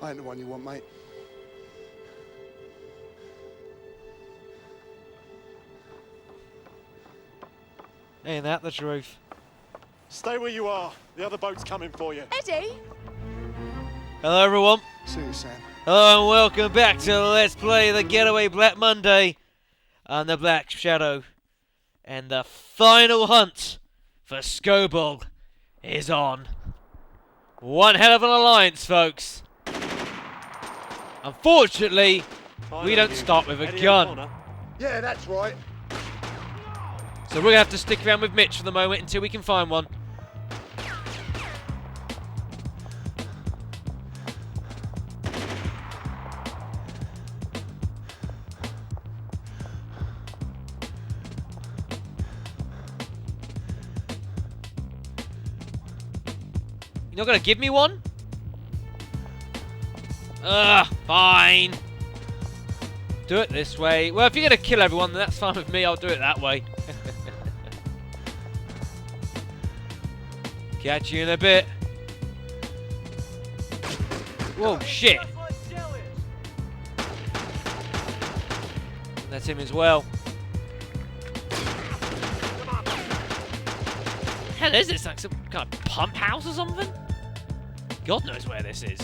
I ain't the one you want, mate. Ain't that the truth? Stay where you are. The other boat's coming for you. Eddie? Hello, everyone. See you, Sam. Hello, and welcome back to Let's Play the Getaway Black Monday on the Black Shadow. And the final hunt for Skobel is on. One hell of an alliance, folks. Unfortunately, we don't start with a gun. Yeah, that's right. So we're going to have to stick around with Mitch for the moment until we can find one. You're not going to give me one? Fine. Do it this way. Well, if you're going to kill everyone, then that's fine with me. I'll do it that way. Catch you in a bit. Whoa, shit. That's him as well. Hell is this? Like some kind of pump house or something? God knows where this is.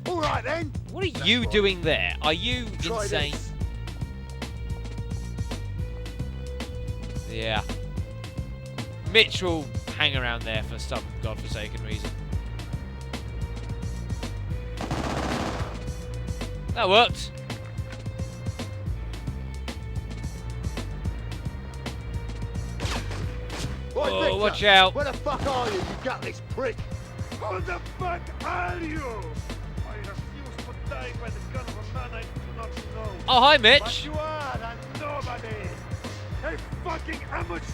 All right, then. What are you doing there? Are you insane? This. Yeah. Mitch will hang around there for some godforsaken reason. That worked. Oi, Oh, Victor, watch out. Where the fuck are you gutless prick? Who the fuck are you? I refuse to die by the gun of a man I do not know. Oh, hi, But Mitch. you are a nobody. A fucking amateur.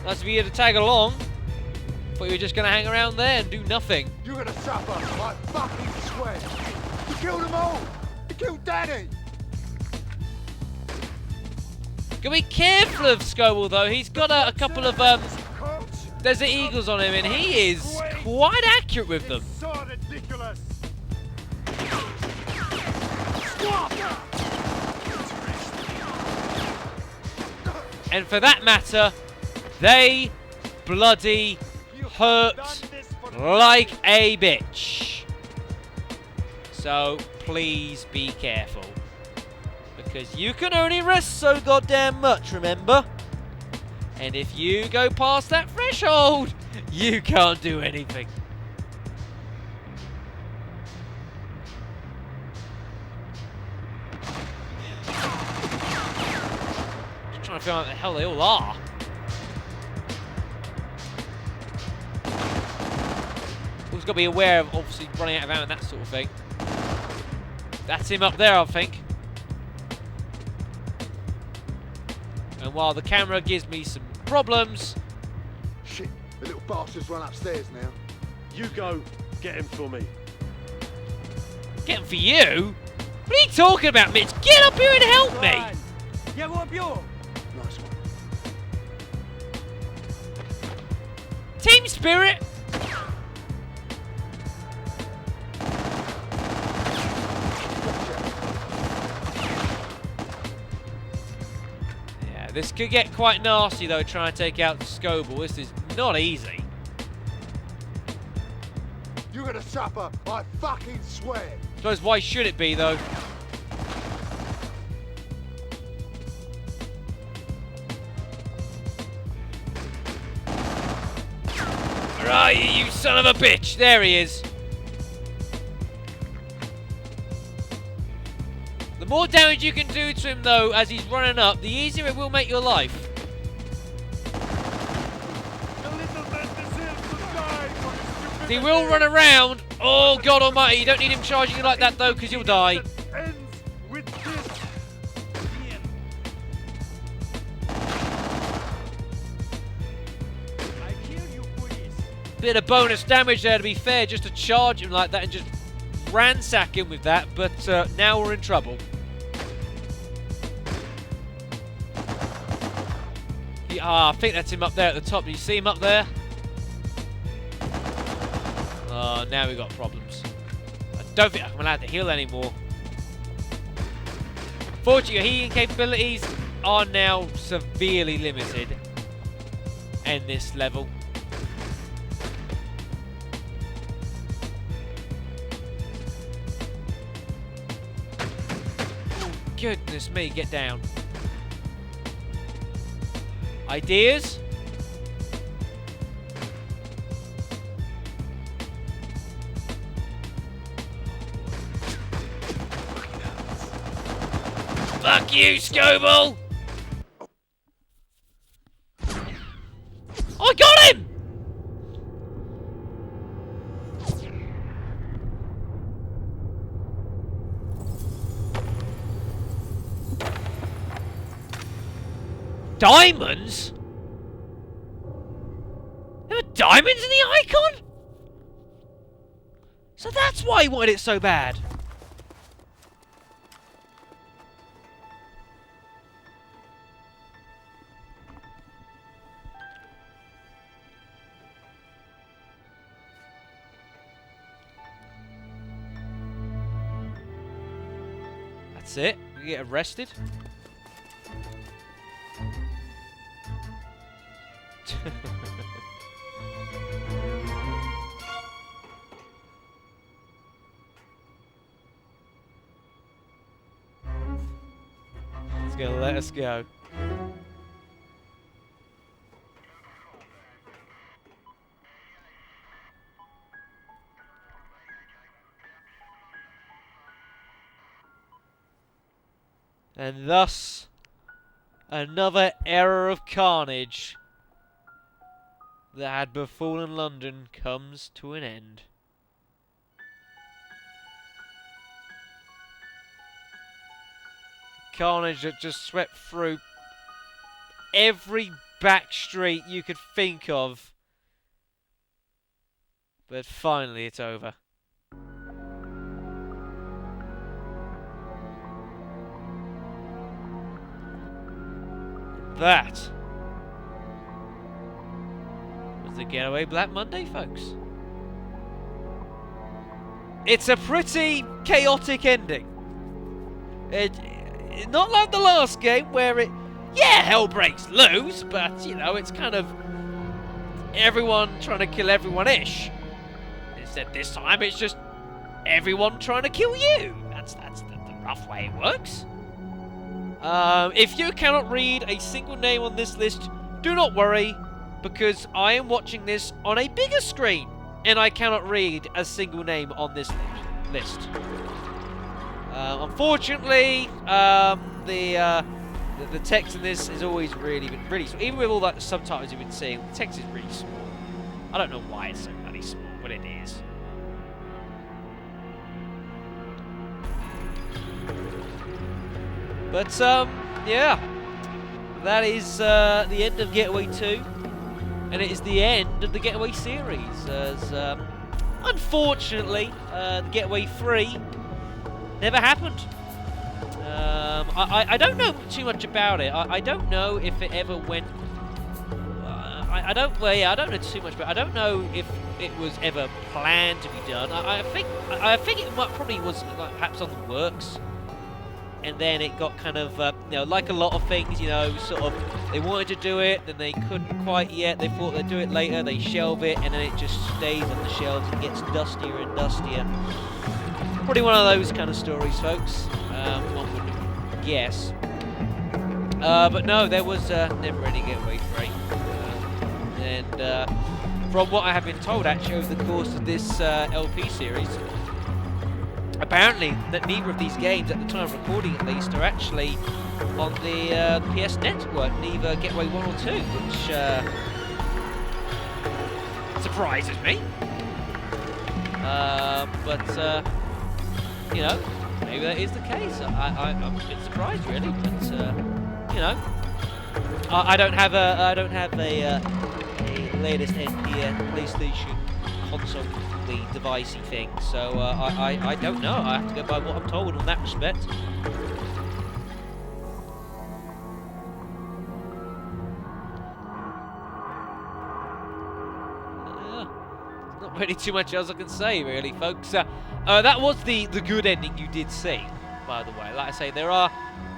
Nice of you to tag along. Thought you were just going to hang around there and do nothing. You're gonna suffer, I fucking swear. You killed them all. You killed Daddy. Gotta be careful of Skobel, though. He's got a couple of Desert Eagles on him, and he is quite accurate with them. It's so ridiculous. And for that matter, they bloody hurt like a bitch. So please be careful. Because you can only risk so goddamn much, remember? And if you go past that threshold, you can't do anything. Just trying to figure out what the hell they all are. Always got to be aware of obviously running out of ammo and that sort of thing. That's him up there, I think. And while the camera gives me some problems... Shit, the little bastard's run upstairs now. You go get him for me. Get him for you? What are you talking about, Mitch? Get up here and help me! Yeah, what you? Nice one. Team spirit! Yeah, this could get quite nasty though, trying to take out Skobel. This is not easy. You're gonna suffer, I fucking swear. Suppose why should it be though? Where are you, you son of a bitch? There he is. The more damage you can do to him though as he's running up, the easier it will make your life. The little man deserves to die for his stupidity. He will run around. Oh God almighty, you don't need him charging you like that though because you'll die. Ends with this. I kill you, police. Bit of bonus damage there to be fair, just to charge him like that and just ransack him with that, but now we're in trouble. I think that's him up there at the top. Do you see him up there? Oh, now we got problems. I don't think I'm allowed to heal anymore. Fortunately, your healing capabilities are now severely limited in this level. Oh, goodness me, get down. Ideas? Fuck you, Skobel! I got him! Diamonds? There were diamonds in the icon? So that's why he wanted it so bad. That's it. We get arrested. It's gonna let us go. And thus, another era of carnage that had befallen London comes to an end. Carnage that just swept through every back street you could think of. But finally it's over. That was the Getaway Black Monday, folks. It's a pretty chaotic ending. Not like the last game where hell breaks loose, but you know, it's kind of everyone trying to kill everyone-ish. Instead this time it's just everyone trying to kill you. That's the rough way it works. If you cannot read a single name on this list, do not worry, because I am watching this on a bigger screen, and I cannot read a single name on this list. Unfortunately, the text in this is always really small. Even with all that subtitles you've been seeing, the text is really small. I don't know why it's so bloody small, but it is. But, yeah. That is the end of Getaway 2. And it is the end of the Getaway series. As, unfortunately, the Getaway 3 never happened. I don't know too much about it. I don't know if it ever went... I don't know too much, but I don't know if it was ever planned to be done. I think it probably was perhaps on the works. And then it got kind of, you know, like a lot of things, you know, sort of, they wanted to do it, then they couldn't quite yet, they thought they'd do it later, they shelve it, and then it just stays on the shelves and gets dustier and dustier. Probably one of those kind of stories, folks, one would guess. But no, there was never any Getaway 3. And from what I have been told, actually, over the course of this LP series, apparently, that neither of these games, at the time of recording at least, are actually on the PS Network, neither Getaway 1 or 2, which surprises me. But, you know, maybe that is the case. I'm a bit surprised, really, but, you know, I don't have a latest PlayStation console devicey thing, so I don't know. I have to go by what I'm told on that respect. There's not really too much else I can say, really, folks. That was the good ending you did see, by the way. Like I say, there are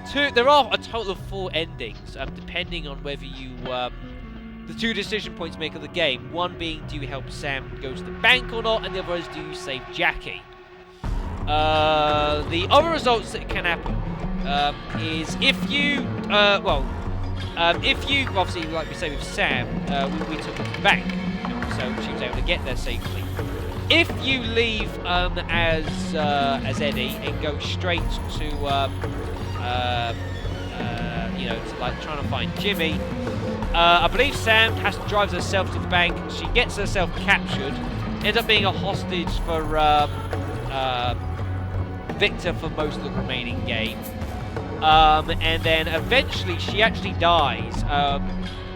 a total of 4 endings, depending on whether you the 2 decision points make of the game. One being, do you help Sam go to the bank or not, and the other is, do you save Jackie? The other results that can happen is if you if you, obviously, like we say with Sam, we took her to the bank, so she was able to get there safely. If you leave as Eddie and go straight to to like trying to find Jimmy, I believe Sam has to drive herself to the bank. She gets herself captured, ends up being a hostage for Victor for most of the remaining game. And then eventually she actually dies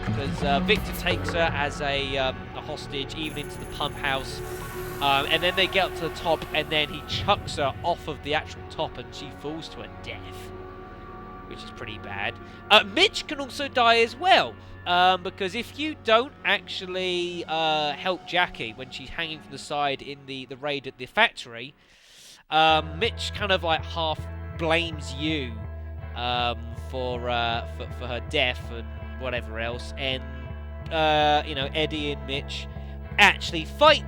because Victor takes her as a hostage even into the pump house, and then they get up to the top, and then he chucks her off of the actual top and she falls to her death, which is pretty bad. Mitch can also die as well, because if you don't actually help Jackie when she's hanging from the side in the raid at the factory, Mitch kind of like half blames you for her death and whatever else, and Eddie and Mitch actually fight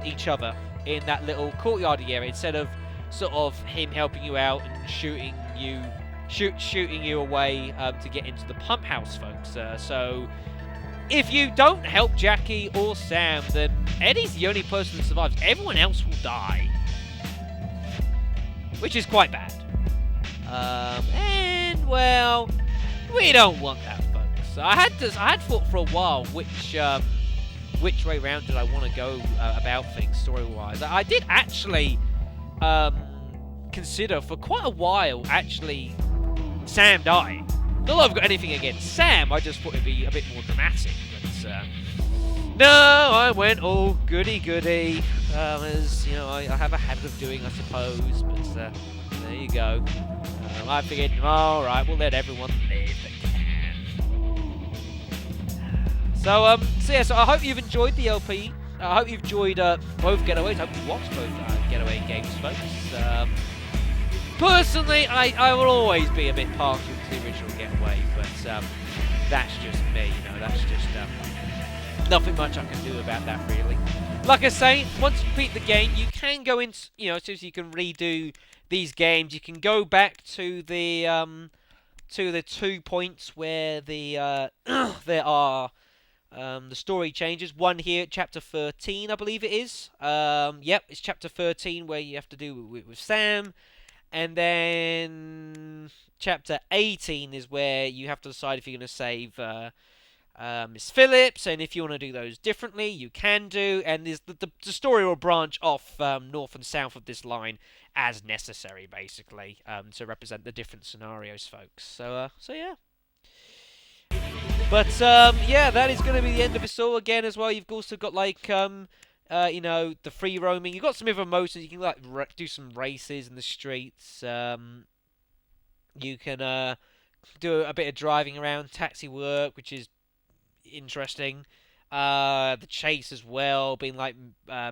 each other in that little courtyard area, instead of sort of him helping you out and shooting you away to get into the pump house, folks. So if you don't help Jackie or Sam, then Eddie's the only person that survives. Everyone else will die, which is quite bad. And well, we don't want that, folks. I had thought for a while which way round did I want to go about things story-wise. I did actually consider for quite a while actually Sam dying. Not that I've got anything against Sam, I just thought it'd be a bit more dramatic. But no, I went all goody-goody, as you know, I have a habit of doing, I suppose. But there you go. I figured, all right, we'll let everyone live that can. So yeah, so I hope you've enjoyed the LP. I hope you've enjoyed both Getaways. I hope you watched both Getaway games, folks. Personally, I will always be a bit partial to the original Getaway, but that's just me, you know, that's just nothing much I can do about that, really. Like I say, once you beat the game, you can go in, you know, so you can redo these games. You can go back to the 2 points where the there are the story changes. One here, chapter 13, I believe it is. Yep, it's chapter 13 where you have to do with Sam. And then chapter 18 is where you have to decide if you're going to save Miss Phillips, and if you want to do those differently, you can do. And the story will branch off north and south of this line as necessary, basically, to represent the different scenarios, folks. So yeah. But yeah, that is going to be the end of this all again as well. You've also got like you know, the free roaming. You've got some other modes. You can like do some races in the streets. You can do a bit of driving around, taxi work, which is interesting. The chase as well, being like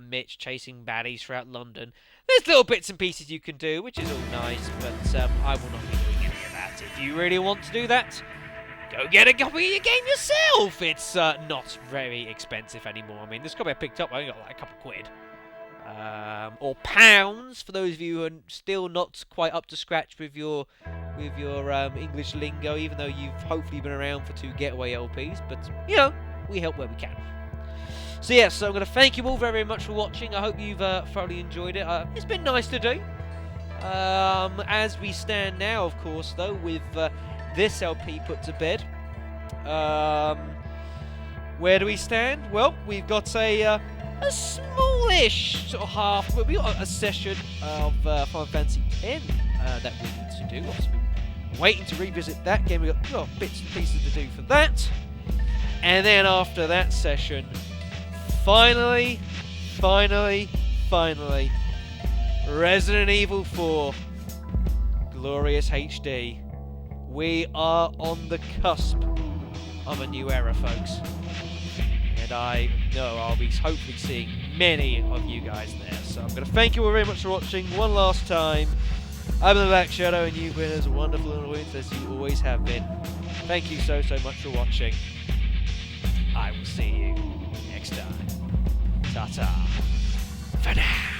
Mitch chasing baddies throughout London. There's little bits and pieces you can do, which is all nice, but I will not be doing any of that. If you really want to do that, go get a copy of your game yourself. It's not very expensive anymore. I mean, this copy I picked up, I only got like a couple quid. Or pounds, for those of you who are still not quite up to scratch with your English lingo, even though you've hopefully been around for 2 Getaway LPs. But, you know, we help where we can. So, yes, so I'm going to thank you all very, very much for watching. I hope you've thoroughly enjoyed it. It's been nice to do. As we stand now, of course, though, with this LP put to bed. Where do we stand? Well, we've got a smallish sort of half. We've got a session of Final Fantasy X that we need to do. Obviously, we're waiting to revisit that game. We've got bits and pieces to do for that. And then after that session, finally, Resident Evil 4 Glorious HD. We are on the cusp of a new era, folks. And I know I'll be hopefully seeing many of you guys there. So I'm going to thank you all very much for watching one last time. I'm the Black Shadow, and you've been as wonderful and always as you always have been. Thank you so much for watching. I will see you next time. Ta-ta. For now.